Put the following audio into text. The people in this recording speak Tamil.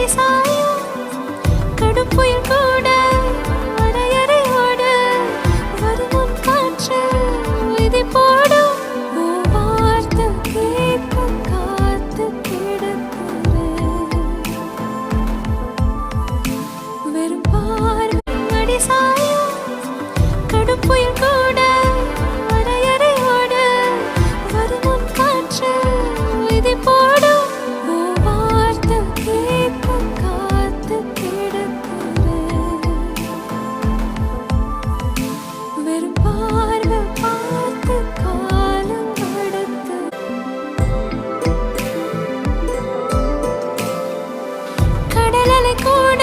சாயும் கடும் புயல் கூட வரையறையோடு வருமுன் காற்று விதி போடும் வார்த்தை கேட்க காத்து கிடக்குது வெறும் பார்வை சாயும் கடும் புயல் கூட வரையறையோடு வருமுன் காற்று விதி போடும் கடலலை கூட